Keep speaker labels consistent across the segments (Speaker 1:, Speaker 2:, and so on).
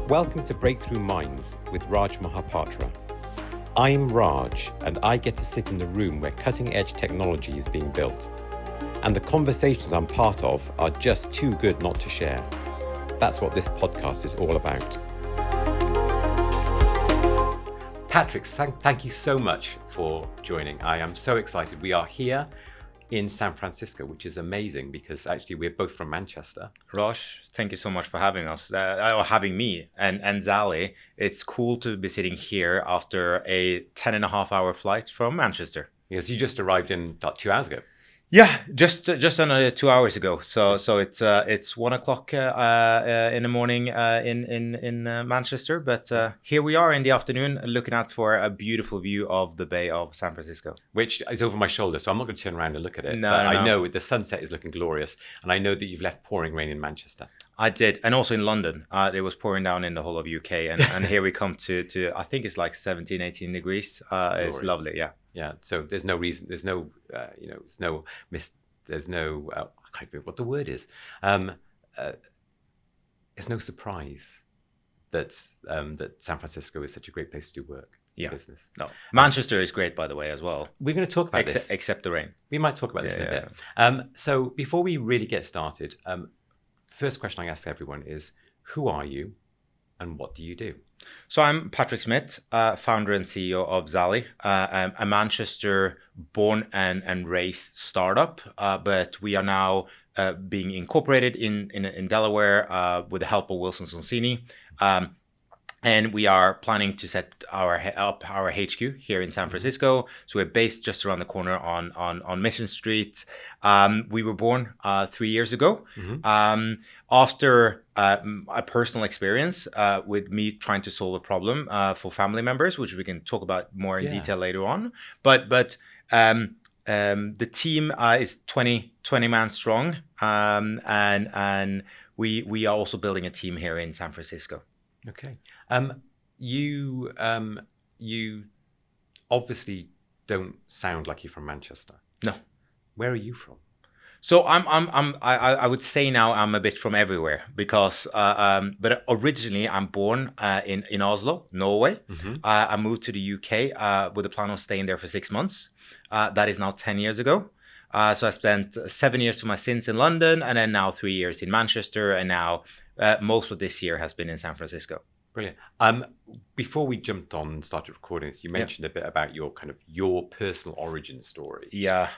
Speaker 1: Welcome to Breakthrough Minds with Raj Mahapatra. I'm Raj, and I get to sit in the room where cutting-edge technology is being built. And the conversations I'm part of are just too good not to share. That's what this podcast is all about. Patrick, thank you so much for joining. I am so excited. We are here in San Francisco, which is amazing because actually we're both from Manchester.
Speaker 2: Raj, thank you so much for having us, or having me and Zally. It's cool to be sitting here after a 10.5-hour flight from Manchester.
Speaker 1: Yes, you just arrived in about 2 hours ago.
Speaker 2: Yeah, just under 2 hours ago. So it's 1 o'clock in the morning in Manchester, but here we are in the afternoon, looking out for a beautiful view of the Bay of San Francisco,
Speaker 1: which is over my shoulder. So I'm not going to turn around and look at it.
Speaker 2: No,
Speaker 1: but
Speaker 2: no.
Speaker 1: I know the sunset is looking glorious, and I know that you've left pouring rain in Manchester.
Speaker 2: I did, and also in London. It was pouring down in the whole of UK, and here we come to I think it's like 17, 18 degrees. It's lovely, yeah.
Speaker 1: Yeah, so there's no reason, there's no, I can't think what the word is. There's no surprise that San Francisco is such a great place to do work.
Speaker 2: Yeah.
Speaker 1: Business.
Speaker 2: No, Manchester is great, by the way, as well.
Speaker 1: We're going to talk about this.
Speaker 2: Except the rain.
Speaker 1: We might talk about this in a bit. So before we really get started, first question I ask everyone is, who are you and what do you do?
Speaker 2: So I'm Patrick Smith, founder and CEO of Zally, a Manchester born and raised startup, but we are now being incorporated in Delaware with the help of Wilson Sonsini. And we are planning to set our HQ here in San Francisco. So we're based just around the corner on Mission Street. We were born 3 years ago after a personal experience with me trying to solve a problem for family members, which we can talk about more in detail later on. But the team is 20 man strong, and we are also building a team here in San Francisco.
Speaker 1: Okay. You obviously don't sound like you're from Manchester.
Speaker 2: No.
Speaker 1: Where are you from?
Speaker 2: So I would say now I'm a bit from everywhere because but originally I'm born in Oslo, Norway. I moved to the UK with the plan of staying there for 6 months. That is now 10 years ago. So I spent 7 years to my sins in London, and then now 3 years in Manchester, and now most of this year has been in San Francisco.
Speaker 1: Brilliant. Before we jumped on and started recording this, you mentioned a bit about your personal origin story.
Speaker 2: Yeah.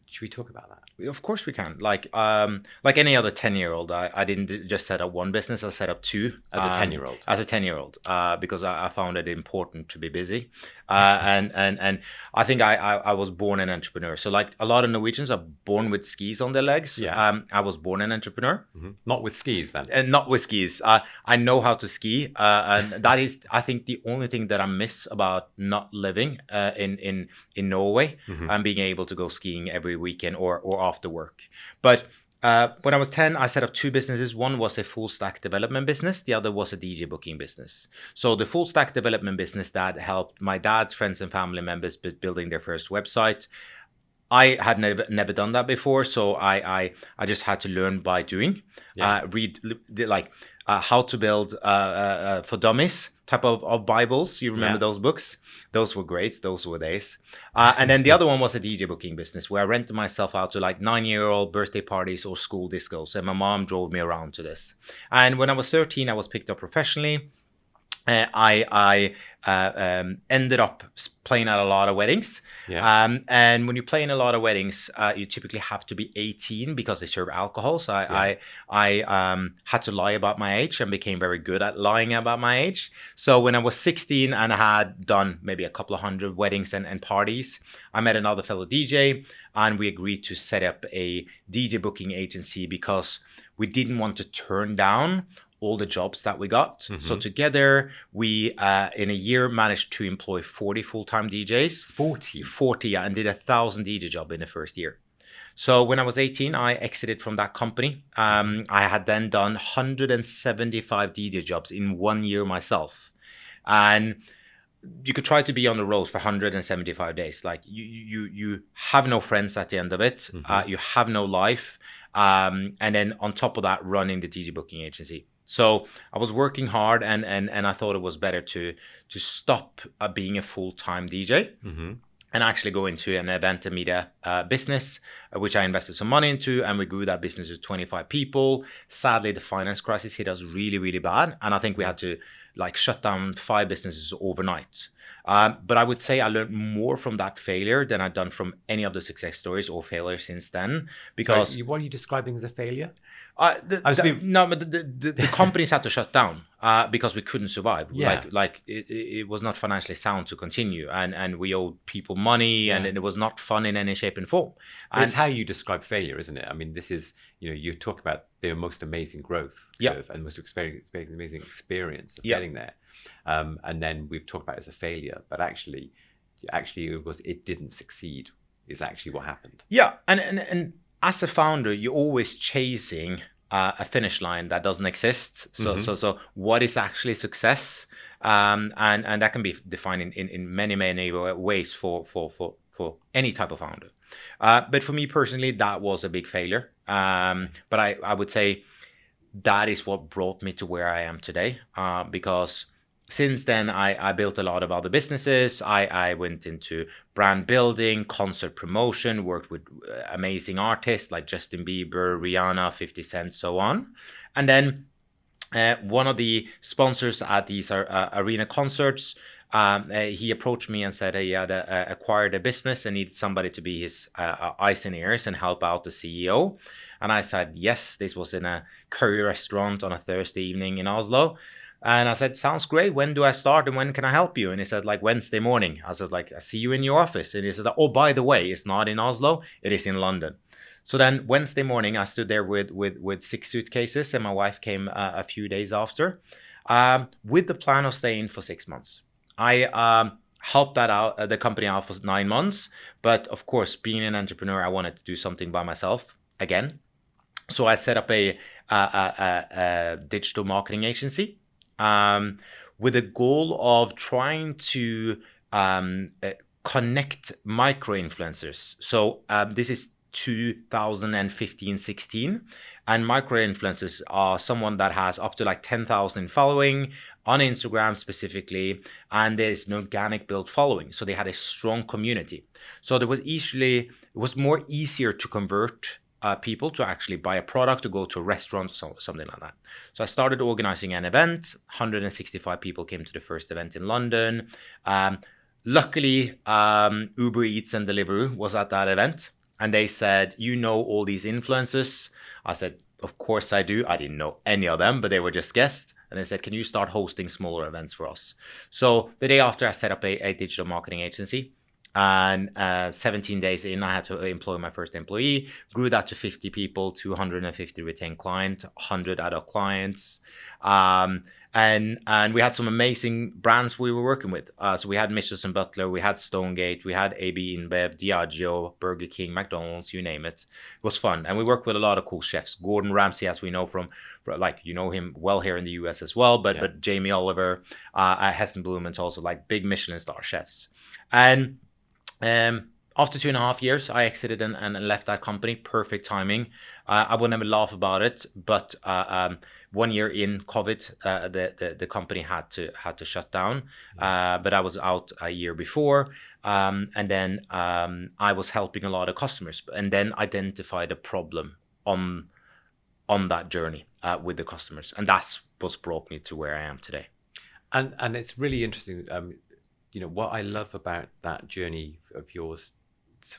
Speaker 1: Should we talk about that?
Speaker 2: Of course we can. Like any other 10-year-old, I didn't just set up one business. I set up two.
Speaker 1: As a 10-year-old?
Speaker 2: As a 10-year-old, because I found it important to be busy. And I think I was born an entrepreneur. So like a lot of Norwegians are born with skis on their legs.
Speaker 1: Yeah.
Speaker 2: I was born an entrepreneur.
Speaker 1: Not with skis then?
Speaker 2: And not with skis. I know how to ski. And that is, I think, the only thing that I miss about not living in Norway and being able to go skiing every weekend or after work. But when I was 10, I set up two businesses. One was a full stack development business. The other was a DJ booking business. So the full stack development business that helped my dad's friends and family members building their first website. I had never done that before. So I just had to learn by doing, read how to build for dummies type of Bibles. You remember those books? Those were great. Those were days. And then the other one was a DJ booking business where I rented myself out to like 9-year-old birthday parties or school discos. And my mom drove me around to this. And when I was 13, I was picked up professionally. I ended up playing at a lot of weddings. And when you play in a lot of weddings, you typically have to be 18 because they serve alcohol. So I had to lie about my age and became very good at lying about my age. So when I was 16 and I had done maybe a couple of hundred weddings and parties, I met another fellow DJ and we agreed to set up a DJ booking agency because we didn't want to turn down all the jobs that we got. So together we in a year managed to employ 40 full-time DJs. 40, yeah, and did 1,000 DJ job in the first year. So when I was 18, I exited from that company. I had then done 175 DJ jobs in 1 year myself. And you could try to be on the road for 175 days. Like you have no friends at the end of it. You have no life. And then on top of that, running the DJ booking agency. So I was working hard, and I thought it was better to stop being a full-time DJ and actually go into an event and media business, which I invested some money into, and we grew that business to 25 people. Sadly, the finance crisis hit us really, really bad, and I think we had to like shut down 5 businesses overnight. But I would say I learned more from that failure than I've done from any of the success stories or failures since then. Because
Speaker 1: what are you describing as a failure?
Speaker 2: The companies had to shut down because we couldn't survive.
Speaker 1: Yeah.
Speaker 2: Like it was not financially sound to continue, and we owed people money, and it was not fun in any shape and form. And
Speaker 1: it's how you describe failure, isn't it? I mean, this is, you talk about the most amazing growth curve and most amazing experience of getting there, and then we've talked about it as a failure, but actually it didn't succeed is actually what happened.
Speaker 2: Yeah, and as a founder, you're always chasing a finish line that doesn't exist. So what is actually success? And that can be defined in many ways for any type of founder. But for me personally, that was a big failure. But I would say that is what brought me to where I am today. Because since then, I built a lot of other businesses. I went into brand building, concert promotion, worked with amazing artists like Justin Bieber, Rihanna, 50 Cent, so on. And then one of the sponsors at these arena concerts, he approached me and said he had acquired a business and needed somebody to be his eyes and ears and help out the CEO. And I said, yes, this was in a curry restaurant on a Thursday evening in Oslo. And I said, sounds great. When do I start and when can I help you? And he said, like Wednesday morning. I said, like, I see you in your office. And he said, oh, by the way, it's not in Oslo. It is in London. So then Wednesday morning, I stood there with 6 suitcases, and my wife came a few days after with the plan of staying for 6 months. I helped the company out for 9 months. But of course, being an entrepreneur, I wanted to do something by myself again. So I set up a digital marketing agency. With a goal of trying to connect micro-influencers. So this is 2015-16, and micro-influencers are someone that has up to like 10,000 following on Instagram specifically, and there's an organic built following. So they had a strong community. So it was more easier to convert people to actually buy a product, to go to a restaurant, or something like that. So I started organizing an event. 165 people came to the first event in London. Luckily, Uber Eats and Deliveroo was at that event. And they said, all these influencers? I said, of course I do. I didn't know any of them, but they were just guests. And they said, can you start hosting smaller events for us? So the day after, I set up a digital marketing agency. And 17 days in, I had to employ my first employee, grew that to 50 people, 250 retained clients, 100 adult clients. And we had some amazing brands we were working with. So we had Michelin and Butler, we had Stonegate, we had AB InBev, Diageo, Burger King, McDonald's, you name it. It was fun. And we worked with a lot of cool chefs. Gordon Ramsay, as we know from him well here in the US as well, but Jamie Oliver, Hessen Blumenthal, also like big Michelin star chefs. And after 2.5 years, I exited and left that company. Perfect timing. I would never laugh about it, but 1 year in COVID, the company had to shut down. But I was out a year before, and then I was helping a lot of customers, and then identified a problem on that journey with the customers, and that's what brought me to where I am today.
Speaker 1: And it's really interesting. What I love about that journey of yours,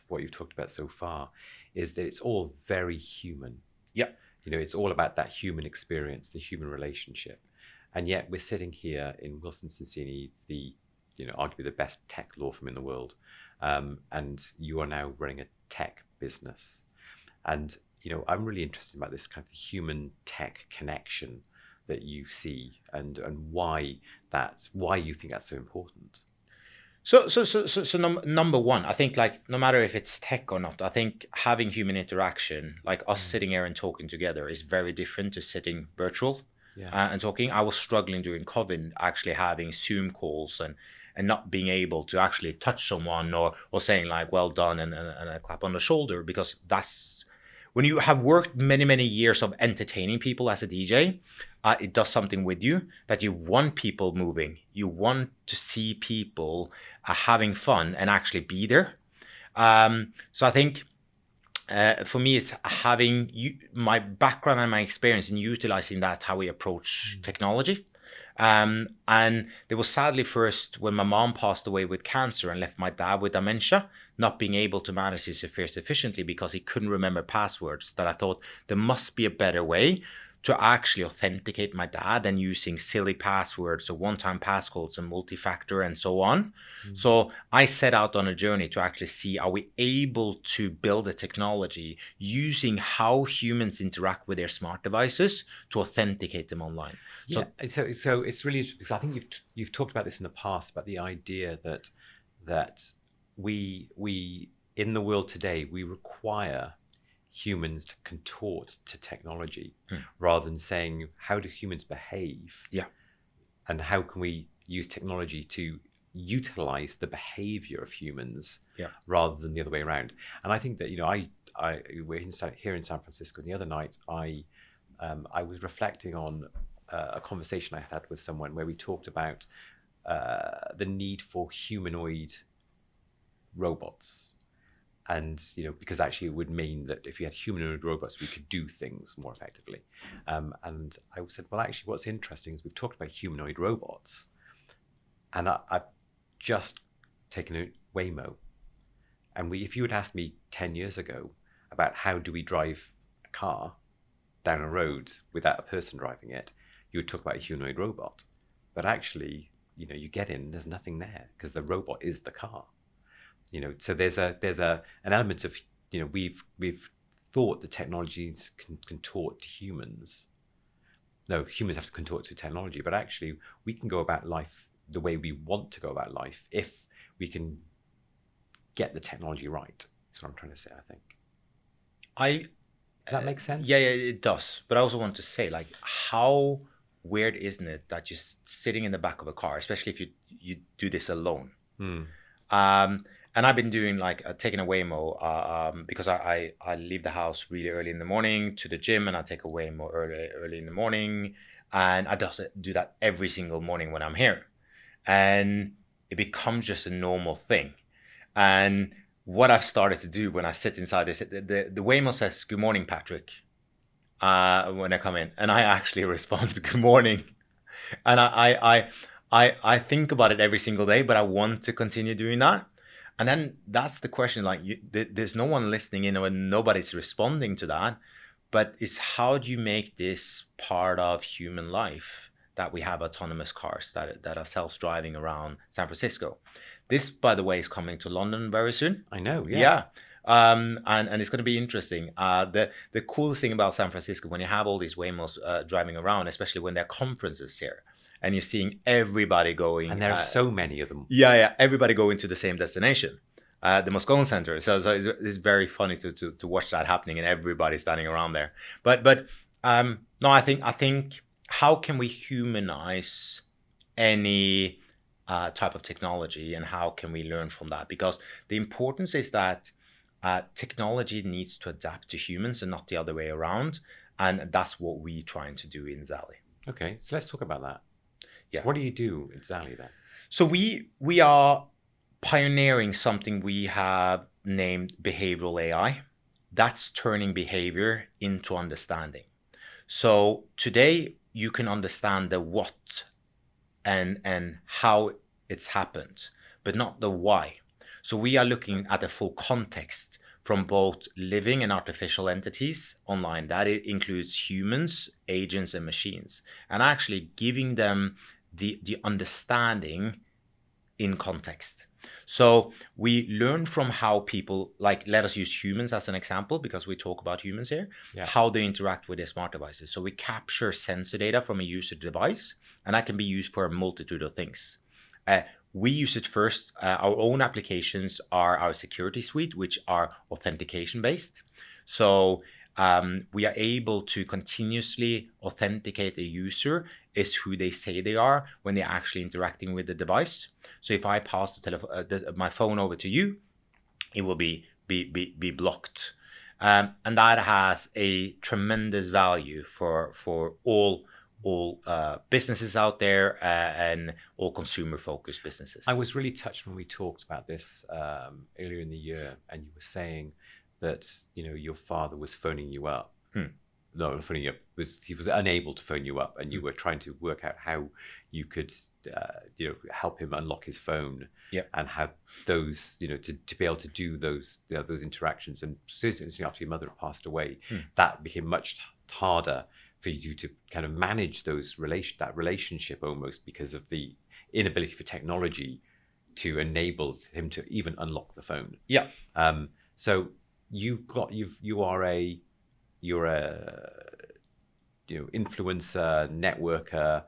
Speaker 1: what you've talked about so far, is that it's all very human.
Speaker 2: Yeah.
Speaker 1: It's all about that human experience, the human relationship. And yet we're sitting here in Wilson Sonsini, arguably the best tech law firm in the world. And you are now running a tech business. And, I'm really interested about this kind of human tech connection that you see and why you think that's so important.
Speaker 2: So number one, I think like no matter if it's tech or not, I think having human interaction, like us sitting here and talking together, is very different to sitting virtual and talking. I was struggling during COVID, actually having Zoom calls and not being able to actually touch someone or saying like, well done and a clap on the shoulder, because that's when you have worked many years of entertaining people as a DJ, it does something with you that you want people moving. You want to see people having fun and actually be there. So I think for me, it's having my background and my experience in utilizing that, how we approach technology. And there was sadly first when my mom passed away with cancer and left my dad with dementia, not being able to manage his affairs efficiently because he couldn't remember passwords, that I thought there must be a better way to actually authenticate my dad than using silly passwords or one-time passcodes and multi-factor and so on. So I set out on a journey to actually see, are we able to build a technology using how humans interact with their smart devices to authenticate them online?
Speaker 1: Yeah, so it's really interesting because I think you've talked about this in the past, about the idea that we in the world today, we require humans to contort to technology rather than saying, how do humans behave? Yeah. And how can we use technology to utilize the behavior of humans rather than the other way around? And I think that, we're here in San Francisco, and the other night I was reflecting on a conversation I had with someone where we talked about the need for humanoid robots. And, because actually it would mean that if you had humanoid robots, we could do things more effectively. And I said, well, actually, what's interesting is we've talked about humanoid robots. And I've just taken a Waymo. And if you had asked me 10 years ago about how do we drive a car down a road without a person driving it, you would talk about a humanoid robot. But actually, you get in, there's nothing there because the robot is the car. So there's an element of, we've thought the technologies can contort to humans. No, humans have to contort to technology, but actually we can go about life the way we want to go about life if we can get the technology right. That's what I'm trying to say, I think. Does that make sense?
Speaker 2: Yeah, it does. But I also want to say, how weird isn't it that you're sitting in the back of a car, especially if you do this alone? And I've been doing taking a Waymo because I leave the house really early in the morning to the gym, and I take a Waymo early in the morning, and I do that every single morning when I'm here, and it becomes just a normal thing. And what I've started to do when I sit inside this, the Waymo says "Good morning, Patrick," when I come in, and I actually respond to "Good morning," and I think about it every single day, but I want to continue doing that. And then that's the question, there's no one listening in or nobody's responding to that, but it's how do you make this part of human life that we have autonomous cars that are self-driving around San Francisco? This, by the way, is coming to London very soon.
Speaker 1: I know, yeah.
Speaker 2: Yeah. And it's going to be interesting. The coolest thing about San Francisco, when you have all these Waymos driving around, especially when there are conferences here, and you're seeing everybody going.
Speaker 1: And there are so many of them.
Speaker 2: Yeah. Everybody going to the same destination, the Moscone Center. So it's very funny to watch that happening and everybody standing around there. But no, I think how can we humanize any type of technology, and how can we learn from that? Because the importance is that technology needs to adapt to humans and not the other way around. And that's what we're trying to do in Zally.
Speaker 1: Okay, so let's talk about that.
Speaker 2: Yeah.
Speaker 1: What do you do at Zally then?
Speaker 2: So we are pioneering something we have named behavioral AI. That's turning behavior into understanding. So today you can understand the what and how it's happened, but not the why. So we are looking at the full context from both living and artificial entities online. That includes humans, agents, and machines, and actually giving them the understanding in context. So we learn from how people, let us use humans as an example, because we talk about humans here, how they interact with their smart devices. So we capture sensor data from a user device, and that can be used for a multitude of things. We use it first. Our own applications are our security suite, which are authentication based. So we are able to continuously authenticate a user is who they say they are when they're actually interacting with the device. So if I pass my phone over to you, it will be blocked. And that has a tremendous value for all businesses out there, and all consumer-focused businesses.
Speaker 1: I was really touched when we talked about this earlier in the year, and you were saying that your father was phoning you up. No, not phoning you up. He was unable to phone you up, and you were trying to work out how you could, help him unlock his phone, and have those, to be able to do those interactions. And certainly after your mother had passed away, that became much harder for you to kind of manage that relationship almost, because of the inability for technology to enable him to even unlock the phone.
Speaker 2: Yeah.
Speaker 1: So you're a influencer, networker.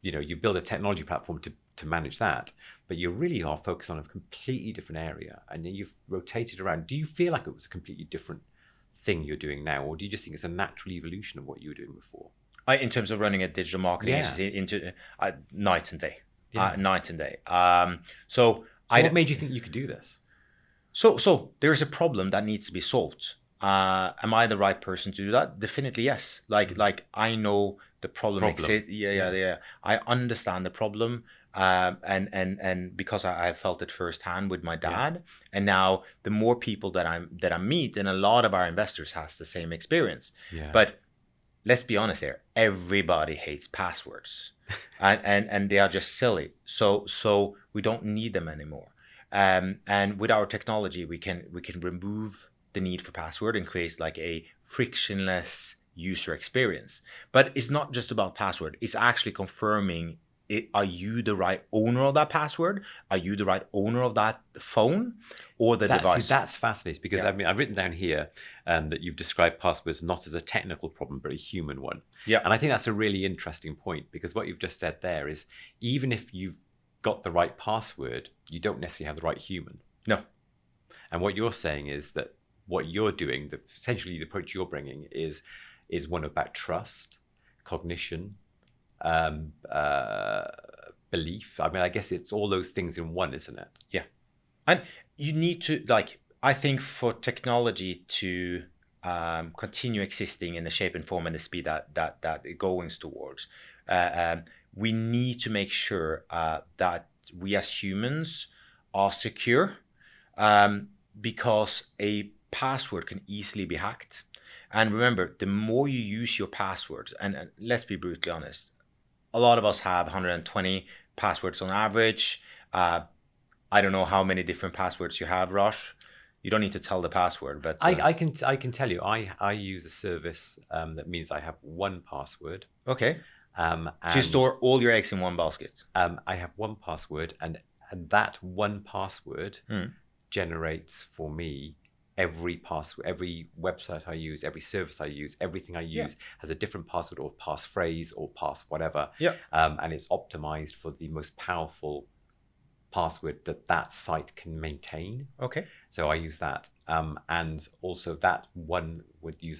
Speaker 1: You build a technology platform to manage that, but you really are focused on a completely different area, and then you've rotated around. Do you feel like it was a completely different thing you're doing now, or do you just think it's a natural evolution of what you were doing before?
Speaker 2: In terms of running a digital marketing agency, into night and day. Night and day. So
Speaker 1: what made you think you could do this?
Speaker 2: So there's a problem that needs to be solved. Am I the right person to do that? Definitely yes. Like I know the problem exists. Yeah. I understand the problem. And because I felt it firsthand with my dad, and now the more people that I meet, and a lot of our investors has the same experience. But let's be honest here, everybody hates passwords, and they are just silly. So we don't need them anymore. And with our technology, we can remove the need for password and create like a frictionless user experience. But it's not just about password. It's actually confirming, are you the right owner of that password? Are you the right owner of that phone or the device?
Speaker 1: That's fascinating, because I mean, I've written down here that you've described passwords not as a technical problem, but a human one.
Speaker 2: Yeah.
Speaker 1: And I think that's a really interesting point, because what you've just said there is, even if you've got the right password, you don't necessarily have the right human.
Speaker 2: No.
Speaker 1: And what you're saying is that what you're doing, essentially the approach you're bringing is one about trust, cognition, belief. I mean, I guess it's all those things in one, isn't it?
Speaker 2: Yeah. And you need to, I think for technology to continue existing in the shape and form and the speed that it goes towards, we need to make sure that we as humans are secure, because a password can easily be hacked. And remember, the more you use your passwords, and let's be brutally honest, a lot of us have 120 passwords on average. I don't know how many different passwords you have, Raj. You don't need to tell the password, but
Speaker 1: I can tell you. I use a service that means I have one password.
Speaker 2: Okay. So you store all your eggs in one basket.
Speaker 1: I have one password, and that one password generates for me every password, every website I use, every service I use, everything I use has a different password or passphrase or pass whatever.
Speaker 2: Yeah.
Speaker 1: And it's optimized for the most powerful password that site can maintain.
Speaker 2: Okay.
Speaker 1: So I use that. And also that one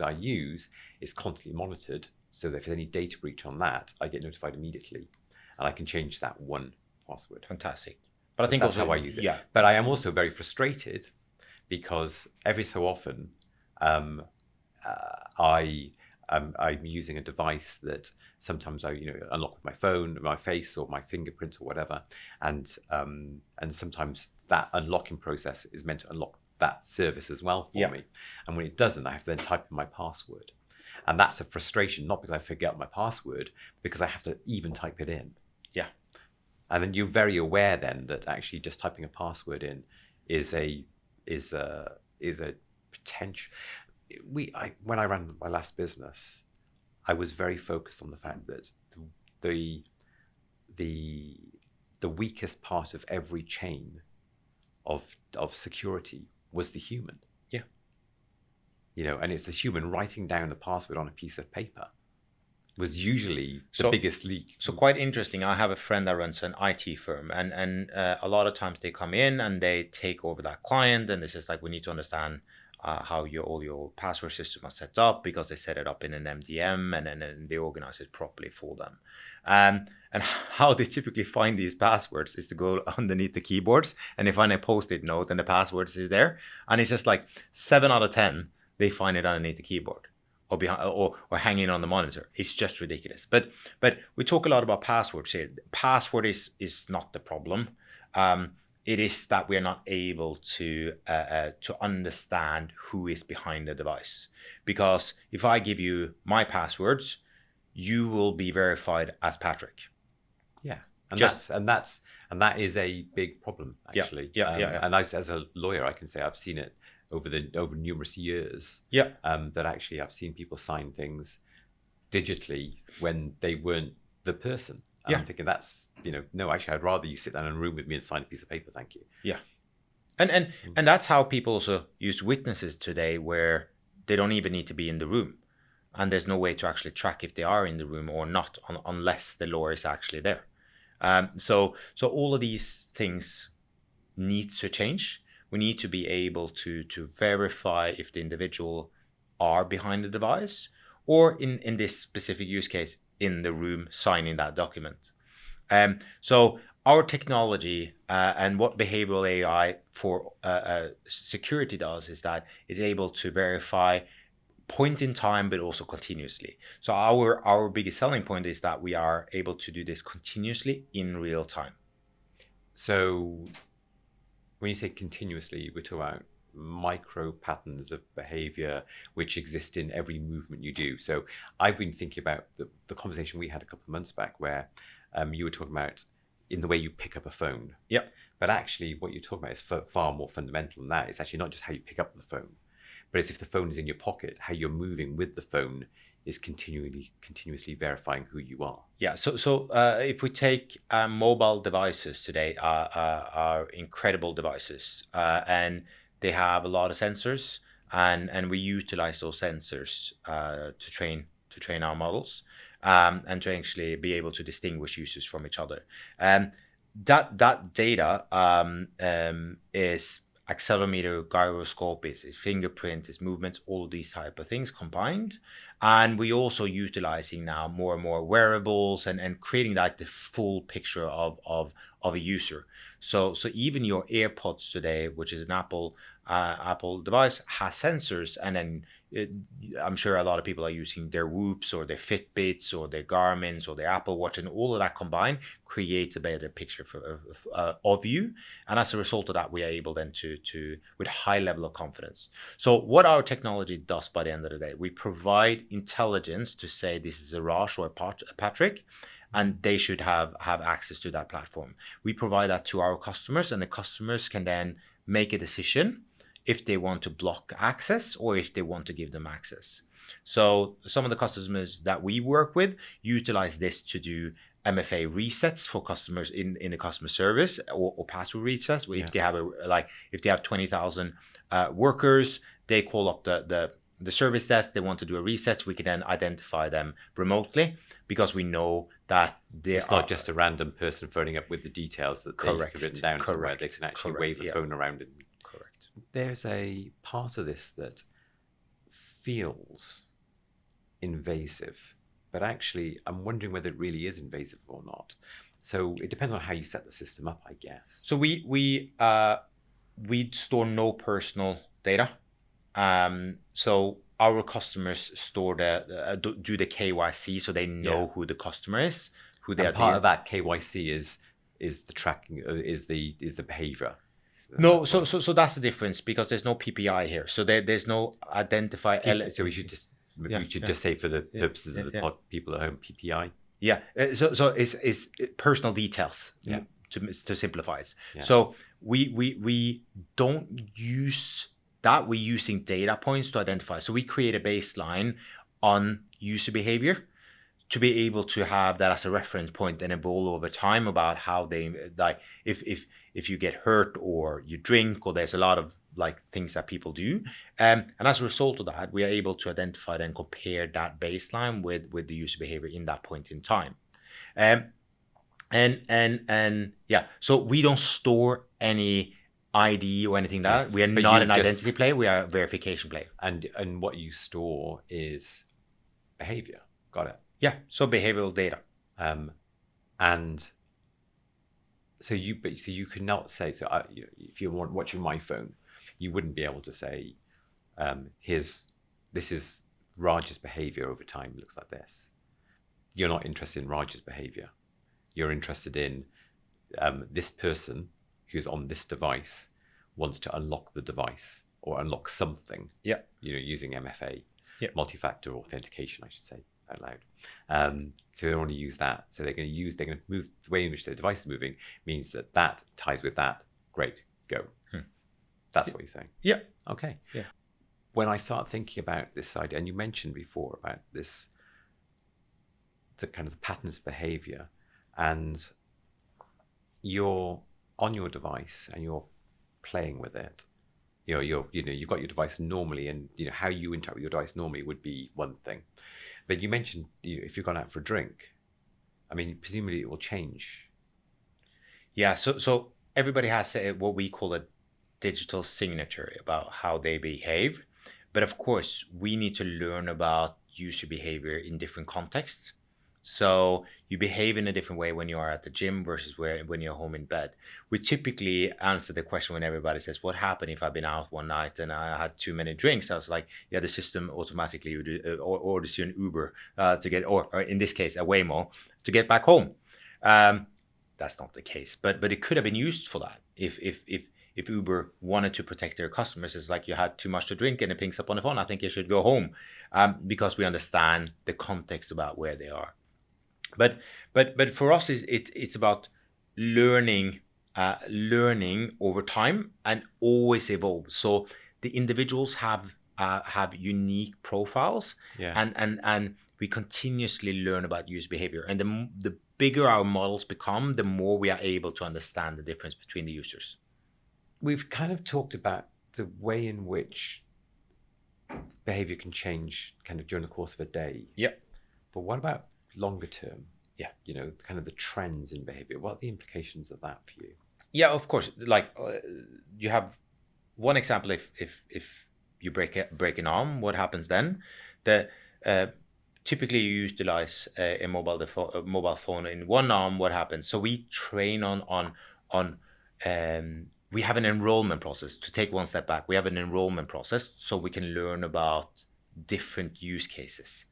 Speaker 1: I use is constantly monitored. So that if there's any data breach on that, I get notified immediately, and I can change that one password.
Speaker 2: Fantastic. But I think
Speaker 1: that's
Speaker 2: also,
Speaker 1: how I use it.
Speaker 2: Yeah.
Speaker 1: But I am also very frustrated, because every so often I'm using a device that sometimes I unlock with my phone, my face, or my fingerprints or whatever, and sometimes that unlocking process is meant to unlock that service as well for me. And when it doesn't, I have to then type in my password. And that's a frustration, not because I forget my password, because I have to even type it in.
Speaker 2: Yeah.
Speaker 1: And then you're very aware then that actually just typing a password in is a potential. When I ran my last business, I was very focused on the fact that the weakest part of every chain of security was the human. And it's the human writing down the password on a piece of paper was usually the biggest leak.
Speaker 2: So quite interesting. I have a friend that runs an IT firm, and a lot of times they come in and they take over that client, and it's just like, we need to understand how all your password system are set up, because they set it up in an MDM and then they organize it properly for them. And how they typically find these passwords is to go underneath the keyboards, and they find a post-it note and the passwords is there. And it's just like 7 out of 10. they find it underneath the keyboard or behind or hanging on the monitor. It's just ridiculous. But we talk a lot about passwords here. Password is not the problem. It is that we are not able to understand who is behind the device. Because if I give you my passwords, you will be verified as Patrick.
Speaker 1: Yeah, and that is a big problem, actually.
Speaker 2: Yeah.
Speaker 1: And as a lawyer, I can say I've seen it over numerous years.
Speaker 2: Yeah.
Speaker 1: That actually I've seen people sign things digitally when they weren't the person. And I'm thinking that's, no, actually I'd rather you sit down in a room with me and sign a piece of paper, thank you.
Speaker 2: Yeah. And that's how people also use witnesses today, where they don't even need to be in the room. And there's no way to actually track if they are in the room or not, unless the lawyer is actually there. So all of these things need to change. We need to be able to verify if the individual are behind the device, or in this specific use case, in the room signing that document. So our technology and what behavioral AI for security does is that it's able to verify point in time, but also continuously. So our biggest selling point is that we are able to do this continuously in real time.
Speaker 1: So when you say continuously, we're talking about micro patterns of behavior which exist in every movement you do. So I've been thinking about the conversation we had a couple of months back, where you were talking about in the way you pick up a phone.
Speaker 2: Yeah.
Speaker 1: But actually what you're talking about is far more fundamental than that. It's actually not just how you pick up the phone, but it's if the phone is in your pocket, how you're moving with the phone is continuously verifying who you are.
Speaker 2: Yeah. So if we take mobile devices today, are incredible devices, and they have a lot of sensors, and we utilize those sensors to train our models, and to actually be able to distinguish users from each other. That data is accelerometer, gyroscope, is fingerprint, is movements, all of these type of things combined. And we also utilizing now more and more wearables and creating like the full picture of a user. So even your AirPods today, which is an Apple device, has sensors, and then I'm sure a lot of people are using their Whoops or their Fitbits or their Garmins or their Apple Watch, and all of that combined creates a better picture of you. And as a result of that, we are able then to with high level of confidence. So what our technology does by the end of the day, we provide intelligence to say this is a Raj or a Patrick, and they should have access to that platform. We provide that to our customers, and the customers can then make a decision if they want to block access or if they want to give them access. So some of the customers that we work with utilize this to do MFA resets for customers in the customer service, or password resets. If they have if they have 20,000 workers, they call up the service desk, they want to do a reset, we can then identify them remotely, because we know that
Speaker 1: it's not just a random person phoning up with the details that they've written down somewhere. They can actually wave the phone around it.
Speaker 2: Correct.
Speaker 1: There's a part of this that feels invasive, but actually I'm wondering whether it really is invasive or not. So it depends on how you set the system up, I guess.
Speaker 2: So we store no personal data. So our customers store do the KYC, so they know who the customer is, who they are.
Speaker 1: Part of that KYC is the tracking, is the behavior.
Speaker 2: No, so that's the difference, because there's no PPI here. So there's no identifier.
Speaker 1: So we should just say, for the purposes of the people at home, PPI.
Speaker 2: Yeah. So it's personal details. Yeah. To simplify it. Yeah. So we don't use that. We're using data points to identify. So we create a baseline on user behavior to be able to have that as a reference point and evolve over time about how they, like, if you get hurt or you drink, or there's a lot of things that people do, and as a result of that, we are able to identify and compare that baseline with the user behavior in that point in time. So we don't store any ID or anything like that. We are not an identity play. We are a verification play.
Speaker 1: And what you store is behavior. Got it.
Speaker 2: Yeah. So behavioral data.
Speaker 1: And so you cannot say, if you're watching my phone, you wouldn't be able to say, This is Raj's behavior over time looks like this. You're not interested in Raj's behavior. You're interested in this person who's on this device wants to unlock the device or unlock something.
Speaker 2: Yeah.
Speaker 1: Using MFA, multi-factor authentication, I should say out loud. So they want to use that. So they're going to move the way in which their device is moving means that ties with that. Great, go. That's what you're saying.
Speaker 2: Yeah.
Speaker 1: Okay.
Speaker 2: Yeah.
Speaker 1: When I start thinking about this idea, and you mentioned before about this, the kind of patterns of behavior, and you're on your device and you're playing with it. You've got your device normally, and how you interact with your device normally would be one thing. But you mentioned if you've gone out for a drink, I mean, presumably it will change.
Speaker 2: Yeah. So everybody has what we call a digital signature about how they behave. But of course, we need to learn about user behavior in different contexts. So you behave in a different way when you are at the gym versus when you're home in bed. We typically answer the question when everybody says, what happened if I've been out one night and I had too many drinks? I was like, yeah, the system automatically orders you an Uber to get, or in this case, a Waymo to get back home. That's not the case, but it could have been used for that. If Uber wanted to protect their customers, it's like you had too much to drink and it pings up on the phone, I think you should go home, because we understand the context about where they are. But for us, it's about learning over time and always evolve. So the individuals have unique profiles, and we continuously learn about user behavior. And the bigger our models become, the more we are able to understand the difference between the users.
Speaker 1: We've kind of talked about the way in which behavior can change kind of during the course of a day.
Speaker 2: Yeah.
Speaker 1: But what about longer term?
Speaker 2: Yeah.
Speaker 1: Kind of the trends in behavior. What are the implications of that for you?
Speaker 2: Yeah, of course. Like you have one example. If you break an arm, what happens then? Typically you utilize a mobile phone in one arm. What happens? So we train on we have an enrollment process. To take one step back, we have an enrollment process so we can learn about different use cases.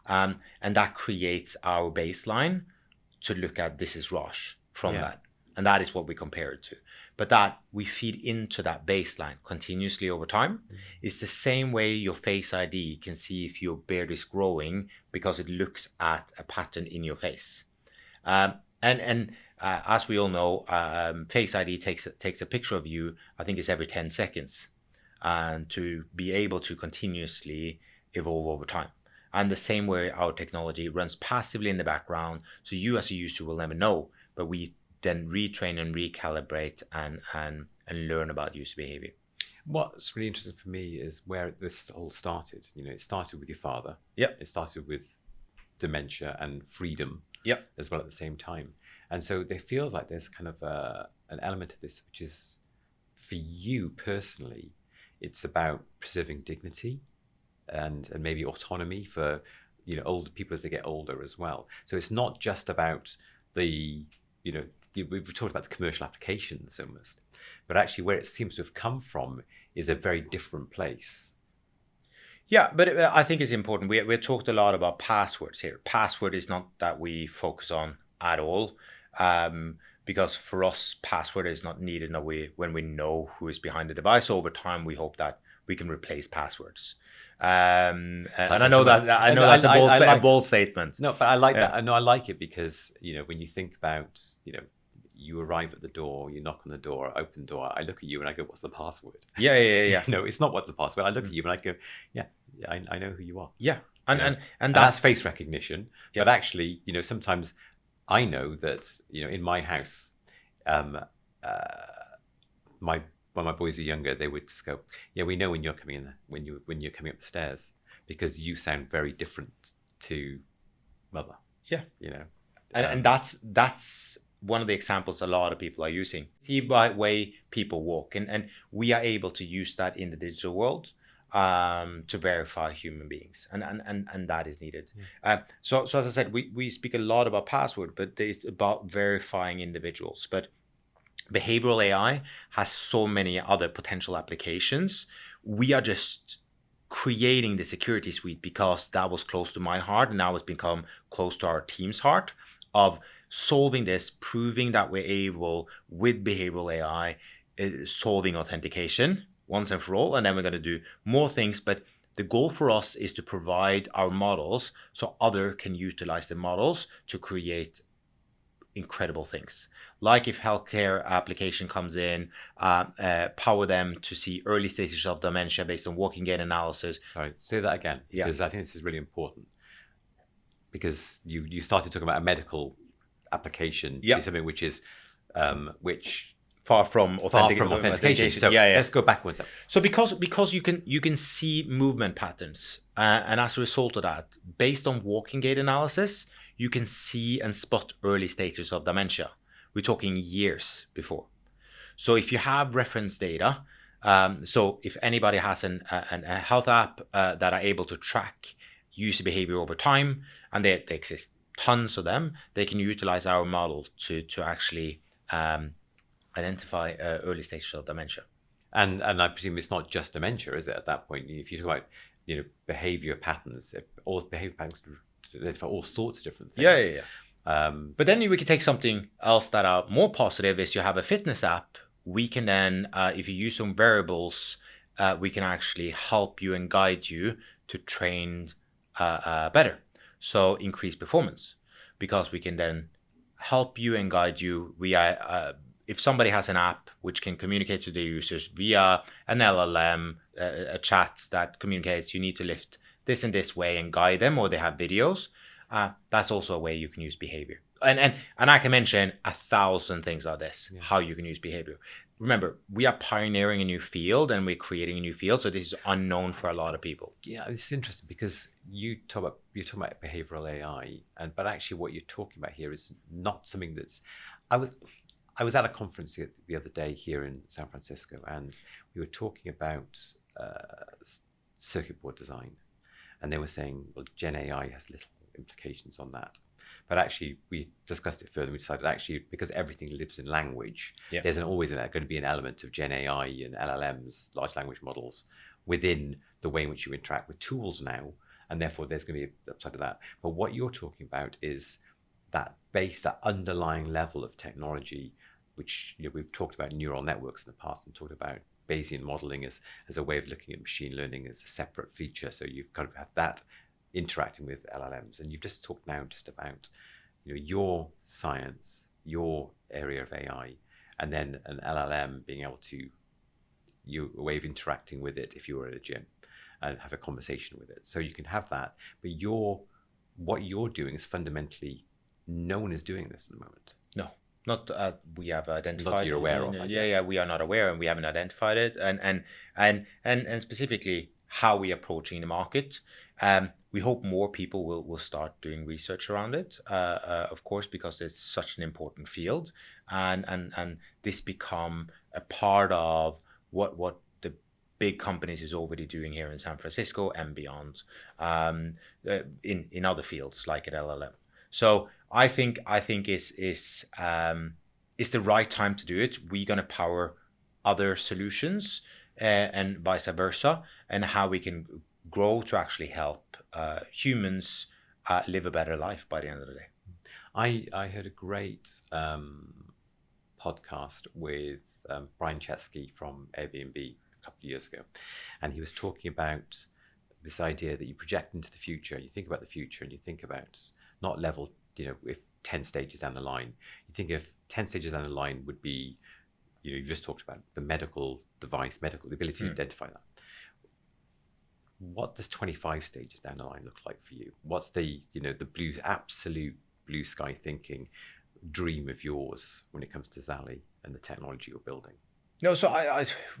Speaker 2: And that creates our baseline to look at. This is Raj from that. And that is what we compare it to. But that we feed into that baseline continuously over time. It's the same way your Face ID can see if your beard is growing because it looks at a pattern in your face. As we all know, Face ID takes a picture of you, I think it's every 10 seconds, and to be able to continuously evolve over time. And the same way our technology runs passively in the background, so you as a user will never know, but we then retrain and recalibrate and learn about user behavior.
Speaker 1: What's really interesting for me is where this all started. It started with your father.
Speaker 2: Yeah.
Speaker 1: It started with dementia and freedom.
Speaker 2: Yeah.
Speaker 1: As well at the same time. And so there feels like there's kind of an element of this, which is for you personally, it's about preserving dignity and maybe autonomy for older people as they get older as well. So it's not just about we've talked about the commercial applications almost, but actually where it seems to have come from is a very different place.
Speaker 2: Yeah, but I think it's important. We talked a lot about passwords here. Password is not that we focus on at all, because for us, password is not needed when we know who is behind the device. Over time, we hope that we can replace passwords. And I know that's a bold statement.
Speaker 1: No, but I like that. No, I like it because when you think about you arrive at the door, you knock on the door, open the door, I look at you and I go, what's the password?
Speaker 2: Yeah.
Speaker 1: It's not what's the password. I look at you and I go, I know who you are.
Speaker 2: Yeah. And
Speaker 1: that's face recognition. Yeah. But actually, sometimes I know that, in my house, when my boys were younger, they would just go, yeah, we know when you're coming in, when you're coming up the stairs, because you sound very different to mother.
Speaker 2: Yeah.
Speaker 1: And
Speaker 2: that's one of the examples a lot of people are using. See by the way people walk, and we are able to use that in the digital world to verify human beings, and that is needed. So as I said, we speak a lot about password, but it's about verifying individuals. But behavioral AI has so many other potential applications. We are just creating the security suite because that was close to my heart, and now it's become close to our team's heart of solving this, proving that we're able with behavioral AI, solving authentication once and for all, and then we're going to do more things. But the goal for us is to provide our models so other can utilize the models to create incredible things. Like if healthcare application comes in, power them to see early stages of dementia based on walking gait analysis.
Speaker 1: Sorry, say that again, because I think this is really important. Because you started talking about a medical application to something which is
Speaker 2: far from authentication.
Speaker 1: So let's go backwards.
Speaker 2: So because you can see movement patterns, and as a result of that, based on walking gait analysis, you can see and spot early stages of dementia. We're talking years before. So if you have reference data, so if anybody has a health app that are able to track user behavior over time, and they exist tons of them, they can utilize our model to actually identify early stages of dementia.
Speaker 1: And I presume it's not just dementia, is it? At that point, if you talk about behavior patterns, all behavior patterns identify all sorts of different things.
Speaker 2: But then we can take something else that are more positive. Is you have a fitness app, we can then, if you use some variables, we can actually help you and guide you to train better, so increase performance, because we can then help you and guide you. If somebody has an app which can communicate to their users via an LLM, a chat that communicates, you need to lift this in this way, and guide them, or they have videos, that's also a way you can use behavior. And I can mention 1,000 things like this, how you can use behavior. Remember, we are pioneering a new field and we're creating a new field, so this is unknown for a lot of people.
Speaker 1: Yeah, it's interesting because you're talking about behavioral AI, but actually what you're talking about here is not something that's. I was at a conference the other day here in San Francisco, and we were talking about circuit board design, and they were saying, well, Gen AI has little implications on that. But actually, we discussed it further. We decided actually, because everything lives in language, there's always going to be an element of Gen AI and LLMs, large language models, within the way in which you interact with tools now, and therefore there's going to be an upside of that. But what you're talking about is that that underlying level of technology, which we've talked about neural networks in the past and talked about Bayesian modeling as a way of looking at machine learning as a separate feature. So you've kind of had that interacting with LLMs, and you've just talked now just about your science, your area of AI, and then an LLM being able to a way of interacting with it if you were at a gym and have a conversation with it. So you can have that, but what you're doing is fundamentally no one is doing this at the moment.
Speaker 2: No, not we have identified.
Speaker 1: Not you're aware of.
Speaker 2: We are not aware, and we haven't identified it, and specifically how we are approaching the market. We hope more people will start doing research around it, of course, because it's such an important field, and this become a part of what the big companies is already doing here in San Francisco and beyond, in other fields like at LLM. So I think it's the right time to do it. We're going to power other solutions, and vice versa, and how we can grow to actually help humans live a better life by the end of the day.
Speaker 1: I heard a great podcast with Brian Chesky from Airbnb a couple of years ago, and he was talking about this idea that you project into the future, you think about the future, and you think about not level, if 10 stages down the line, you think if 10 stages down the line would be, you just talked about the medical device, the ability to identify that. What does 25 stages down the line look like for you? What's the absolute blue sky thinking dream of yours when it comes to Zally and the technology you're building?
Speaker 2: No, so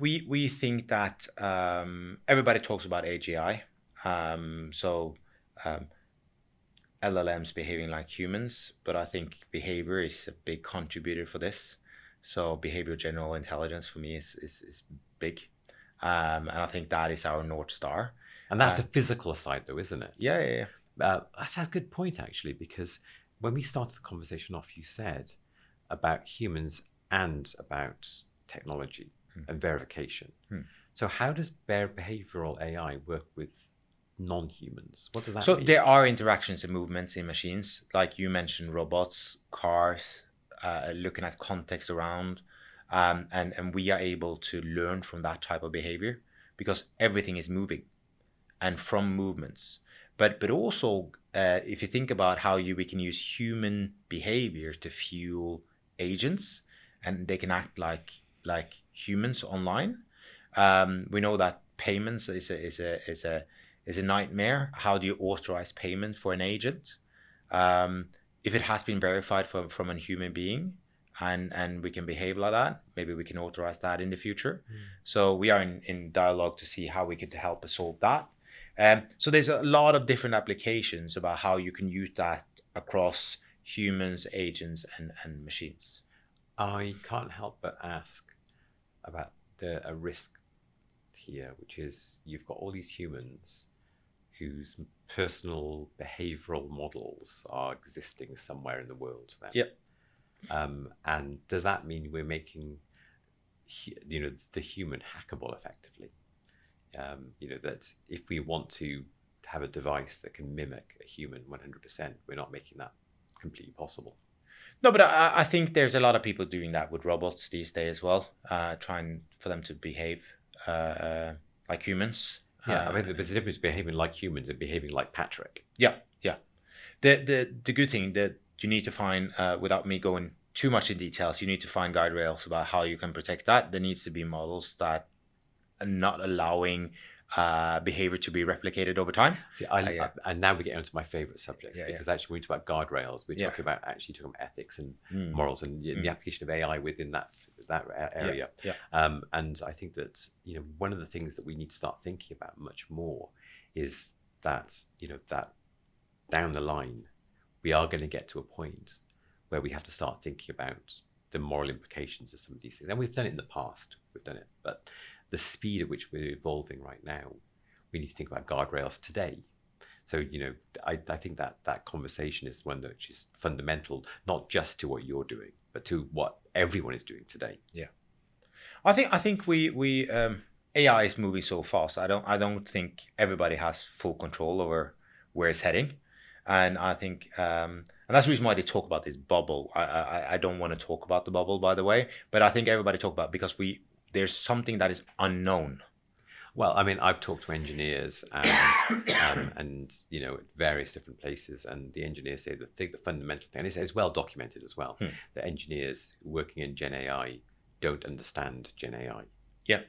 Speaker 2: we think that everybody talks about AGI, LLMs behaving like humans, but I think behavior is a big contributor for this. So behavioral general intelligence for me is big, and I think that is our North Star.
Speaker 1: And that's the physical side, though, isn't it?
Speaker 2: Yeah.
Speaker 1: That's a good point, actually, because when we started the conversation off, you said about humans and about technology and verification. So how does behavioral AI work with non-humans? What does that
Speaker 2: So
Speaker 1: mean?
Speaker 2: there are interactions and movements in machines, like you mentioned, robots, cars, looking at context around, and we are able to learn from that type of behavior because everything is moving and from movements. But also, if you think about how we can use human behavior to fuel agents, and they can act like humans online. We know that payments is a nightmare. How do you authorize payment for an agent? If it has been verified from a human being, and we can behave like that, maybe we can authorize that in the future. So we are in dialogue to see how we could help solve that. So there's a lot of different applications about how you can use that across humans, agents, and machines.
Speaker 1: I can't help but ask about a risk here, which is you've got all these humans whose personal behavioral models are existing somewhere in the world then.
Speaker 2: Yep.
Speaker 1: And does that mean we're making the human hackable effectively? That if we want to have a device that can mimic a human 100%, we're not making that completely possible.
Speaker 2: No, but I think there's a lot of people doing that with robots these days as well, trying for them to behave like humans.
Speaker 1: Yeah, I mean, there's a difference behaving like humans and behaving like Patrick.
Speaker 2: Yeah. The good thing that you need to find, without me going too much in details, you need to find guardrails about how you can protect that. There needs to be models that are not allowing behavior to be replicated over time.
Speaker 1: See, and now we get onto my favorite subjects, because actually when we talk about guardrails, we're talking about ethics and morals and the application of AI within that area. And I think that one of the things that we need to start thinking about much more is that that down the line we are going to get to a point where we have to start thinking about the moral implications of some of these things. And we've done it in the past, but the speed at which we're evolving right now, we need to think about guardrails today. So, I think that conversation is one which is fundamental, not just to what you're doing, but to what everyone is doing today.
Speaker 2: Yeah, I think we AI is moving so fast. I don't think everybody has full control over where it's heading, and I think and that's the reason why they talk about this bubble. I don't want to talk about the bubble, by the way, but I think everybody talk about it because there's something that is unknown.
Speaker 1: Well, I mean, I've talked to engineers and at various different places, and the engineers say the fundamental thing, and it's well documented as well, that engineers working in Gen AI don't understand Gen AI.
Speaker 2: Yeah.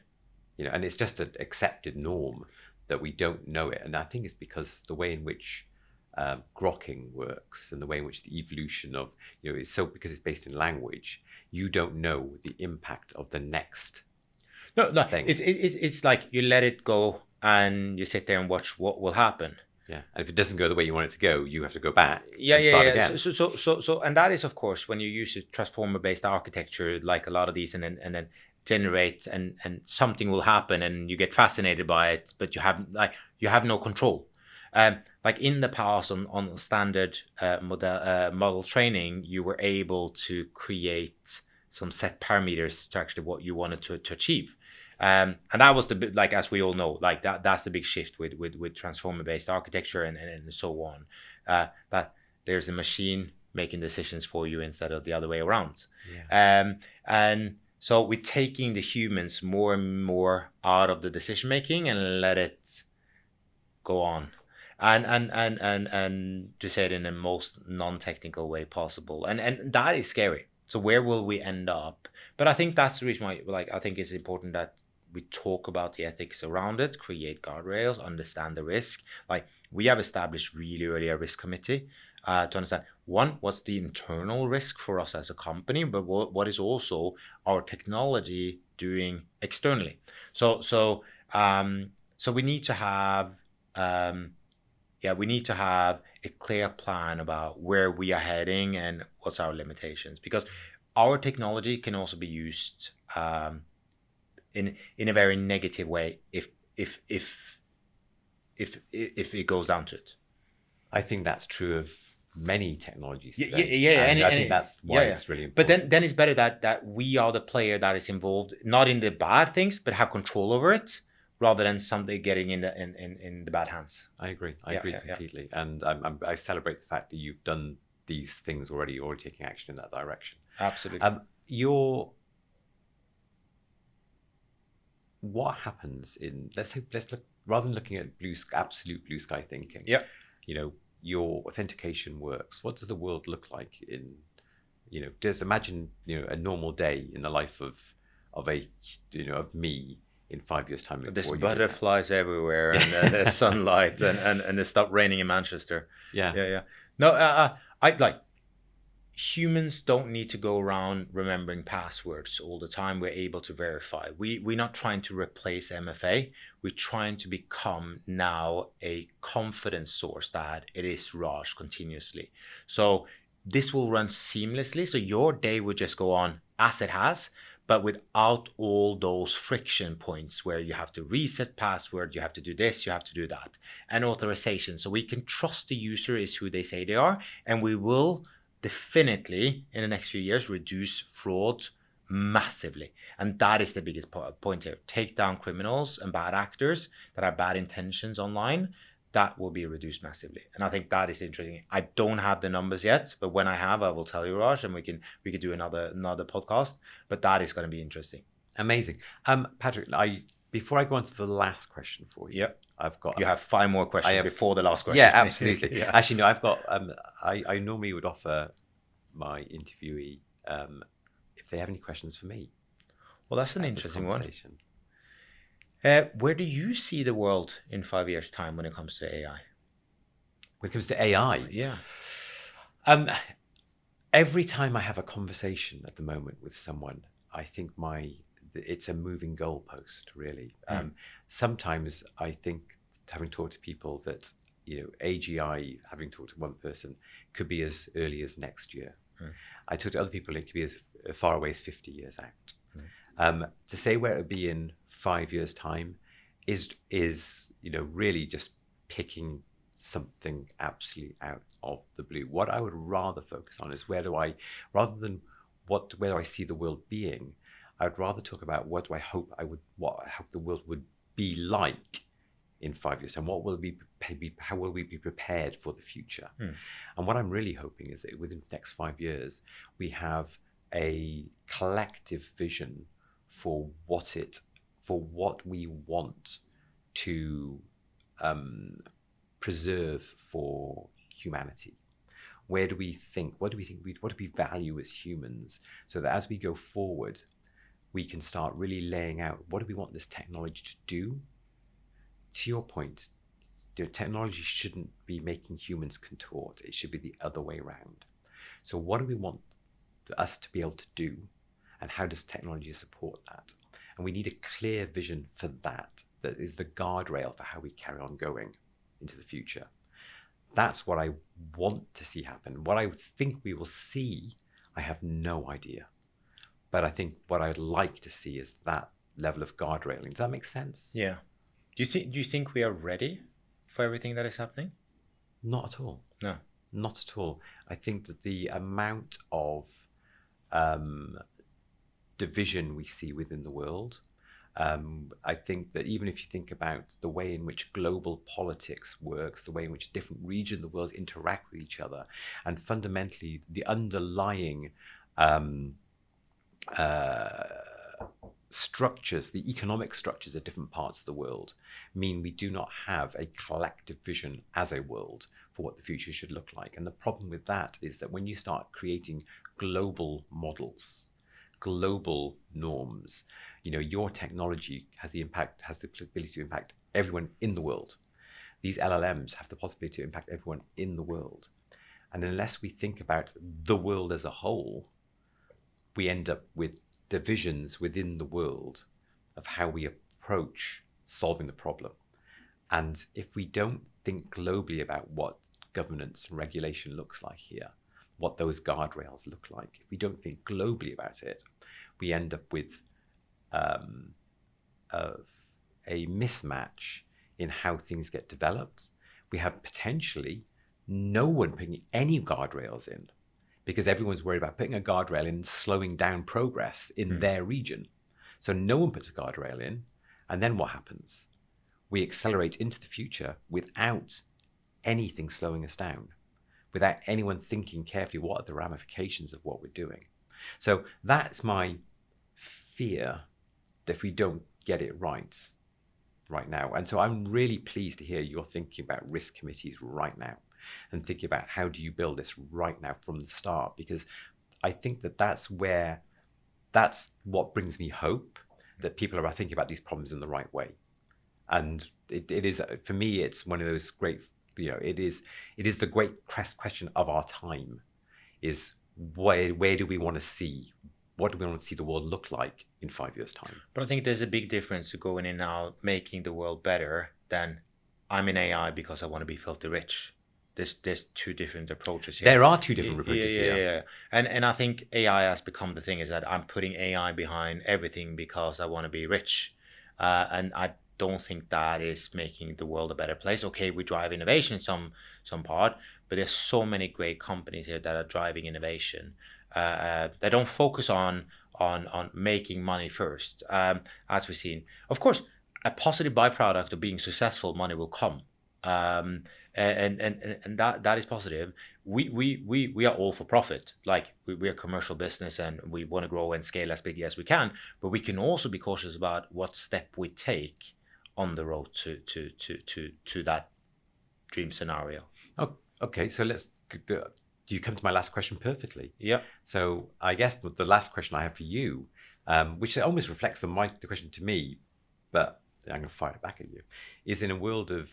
Speaker 1: And it's just an accepted norm that we don't know it, and I think it's because the way in which grokking works and the way in which the evolution of is so, because it's based in language, you don't know the impact of the next.
Speaker 2: No, it's like you let it go and you sit there and watch what will happen.
Speaker 1: Yeah, and if it doesn't go the way you want it to go, you have to go back.
Speaker 2: Start again. So, and that is, of course, when you use a transformer-based architecture, like a lot of these, and then generate, and something will happen, and you get fascinated by it, but you have no control. Like in the past, on standard model training, you were able to create some set parameters to actually what you wanted to achieve. And that was as we all know, that's the big shift with transformer-based architecture and so on, that there's a machine making decisions for you instead of the other way around. And so we're taking the humans more and more out of the decision making and let it go on. And to say it in the most non-technical way possible. And that is scary. So where will we end up? But I think that's the reason why, I think it's important that we talk about the ethics around it, create guardrails, understand the risk. We have established really early a risk committee to understand, one, what's the internal risk for us as a company, but what is also our technology doing externally. So we need to have a clear plan about where we are heading and what's our limitations, because our technology can also be used in a very negative way if it goes down to it.
Speaker 1: I think that's true of many technologies
Speaker 2: Yeah,
Speaker 1: today.
Speaker 2: yeah,
Speaker 1: And I think that's why it's really important.
Speaker 2: But then it's better that we are the player that is involved, not in the bad things, but have control over it, rather than something getting in the bad hands.
Speaker 1: I agree. I agree completely. And I celebrate the fact that you've done these things already, or taking action in that direction.
Speaker 2: Absolutely.
Speaker 1: What happens in, let's look, rather than looking at absolute blue sky thinking.
Speaker 2: Yeah.
Speaker 1: You know, your authentication works. What does the world look like in, just imagine, a normal day in the life of me in 5 years' time.
Speaker 2: There's butterflies everywhere, and there's sunlight, and it stopped raining in Manchester.
Speaker 1: Yeah.
Speaker 2: No, I like, humans don't need to go around remembering passwords all the time. We're able to verify. We're not trying to replace MFA. We're trying to become now a confidence source that it is Raj continuously. So this will run seamlessly. So your day would just go on as it has, but without all those friction points where you have to reset password, you have to do this, you have to do that, and authorization. So we can trust the user is who they say they are, and we will definitely in the next few years reduce fraud massively. And that is the biggest point here. Take down criminals and bad actors that have bad intentions online. That will be reduced massively. And I think that is interesting. I don't have the numbers yet, but when I have, I will tell you, Raj, and we could do another podcast. But that is going to be interesting.
Speaker 1: Amazing. Patrick, before I go on to the last question for you,
Speaker 2: You have 5 more questions before the last question.
Speaker 1: Yeah, absolutely. Yeah. Actually, no, I've got. I normally would offer my interviewee if they have any questions for me.
Speaker 2: Well, that's an interesting one. Where do you see the world in 5 years' time when it comes to AI?
Speaker 1: When it comes to AI,
Speaker 2: yeah.
Speaker 1: Every time I have a conversation at the moment with someone, I think it's a moving goalpost, really. Sometimes I think, having talked to people, that AGI, having talked to one person, could be as early as next year. I talk to other people, it could be as far away as 50 years out. To say where it would be in 5 years' time is really just picking something absolutely out of the blue. What I would rather focus on is where do I see the world being. I'd rather talk about what I hope the world would be like in 5 years time. How will we be prepared for the future? And what I'm really hoping is that within the next 5 years, we have a collective vision for what we want to preserve for humanity. What do we value as humans, so that as we go forward, we can start really laying out what do we want this technology to do. To your point, technology shouldn't be making humans contort. It should be the other way around. So what do we want us to be able to do, and how does technology support that? And we need a clear vision for that is the guardrail for how we carry on going into the future. That's what I want to see happen. What I think we will see, I have no idea. But I think what I'd like to see is that level of guardrailing. Does that make sense?
Speaker 2: Yeah. Do you think we are ready for everything that is happening?
Speaker 1: Not at all.
Speaker 2: No.
Speaker 1: Not at all. I think that the amount of division we see within the world, I think that even if you think about the way in which global politics works, the way in which different regions of the world interact with each other, and fundamentally the underlying structures, the economic structures of different parts of the world, mean we do not have a collective vision as a world for what the future should look like. And the problem with that is that when you start creating global models, global norms, your technology has the ability to impact everyone in the world. These LLMs have the possibility to impact everyone in the world. And unless we think about the world as a whole, we end up with divisions within the world of how we approach solving the problem. And if we don't think globally about what governance and regulation looks like here, what those guardrails look like, if we don't think globally about it, we end up with a mismatch in how things get developed. We have potentially no one putting any guardrails in, because everyone's worried about putting a guardrail in and slowing down progress in their region. So no one puts a guardrail in. And then what happens? We accelerate into the future without anything slowing us down, without anyone thinking carefully what are the ramifications of what we're doing. So that's my fear, that if we don't get it right now. And so I'm really pleased to hear you're thinking about risk committees right now and thinking about how do you build this right now from the start, because I think that's what brings me hope, that people are thinking about these problems in the right way. And it is, for me, it's one of those great, it is the great question of our time, is where do we want to see, what do we want to see the world look like in 5 years' time?
Speaker 2: But I think there's a big difference to going in now, making the world better, than I'm in AI because I want to be filthy rich. There's two different approaches here.
Speaker 1: There are two different approaches here.
Speaker 2: Yeah. And I think AI has become the thing, is that I'm putting AI behind everything because I want to be rich. And I don't think that is making the world a better place. Okay, we drive innovation some part, but there's so many great companies here that are driving innovation. They don't focus on making money first, as we've seen. Of course, a positive byproduct of being successful, money will come. And that is positive. We are all for profit. Like we're a commercial business and we want to grow and scale as big as we can, but we can also be cautious about what step we take on the road to that dream scenario.
Speaker 1: Oh, okay, so you come to my last question perfectly.
Speaker 2: Yeah.
Speaker 1: So I guess the last question I have for you, which almost reflects the question to me, but I'm going to fire it back at you, is in a world of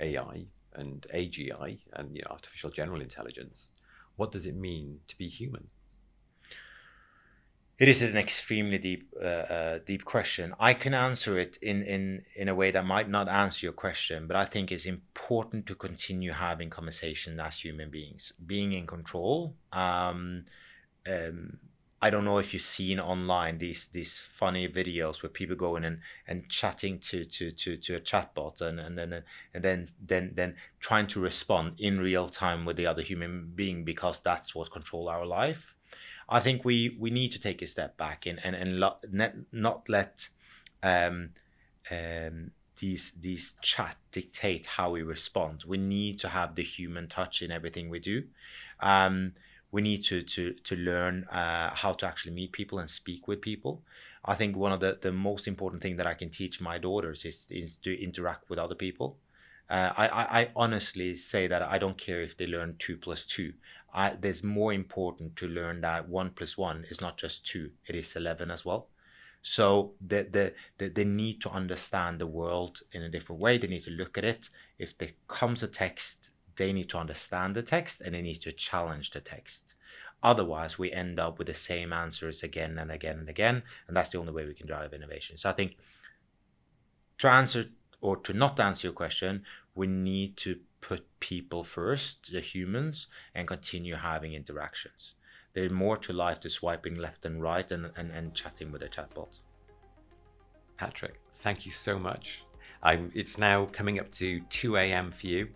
Speaker 1: AI and AGI and artificial general intelligence, what does it mean to be human?
Speaker 2: It is an extremely deep question. I can answer it in a way that might not answer your question, but I think it's important to continue having conversation as human beings, being in control. I don't know if you've seen online these funny videos where people go in and chatting to a chatbot and then trying to respond in real time with the other human being, because that's what controls our life. I think we need to take a step back and not let these chat dictate how we respond. We need to have the human touch in everything we do. We need to learn how to actually meet people and speak with people. I think one of the most important thing that I can teach my daughters is to interact with other people. I honestly say that I don't care if they learn 2 + 2. There's more important to learn that 1 + 1 is not just 2, it is 11 as well. So they need to understand the world in a different way. They need to look at it. If there comes a text, they need to understand the text and they need to challenge the text. Otherwise, we end up with the same answers again and again and again, and that's the only way we can drive innovation. So I think to answer or to not answer your question, we need to put people first, the humans, and continue having interactions. There's more to life than swiping left and right and chatting with a chatbot.
Speaker 1: Patrick, thank you so much. It's now coming up to 2 a.m. for you.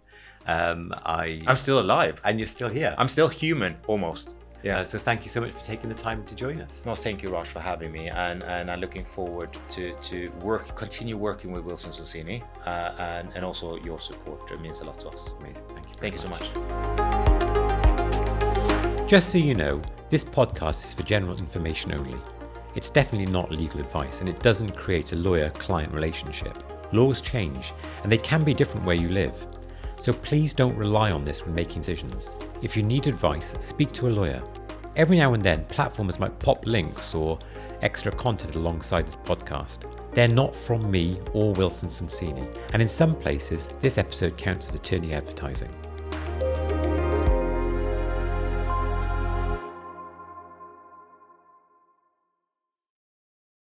Speaker 1: I'm
Speaker 2: still alive.
Speaker 1: And you're still here.
Speaker 2: I'm still human, almost. Yeah.
Speaker 1: So thank you so much for taking the time to join us.
Speaker 2: No, thank you, Raj, for having me. And I'm looking forward to continue working with Wilson Sonsini and also your support. It means a lot to us.
Speaker 1: Amazing.
Speaker 2: Thank you so much.
Speaker 1: Just so you know, this podcast is for general information only. It's definitely not legal advice, and it doesn't create a lawyer-client relationship. Laws change, and they can be different where you live. So please don't rely on this when making decisions. If you need advice, speak to a lawyer. Every now and then, platforms might pop links or extra content alongside this podcast. They're not from me or Wilson Sonsini, and in some places, this episode counts as attorney advertising.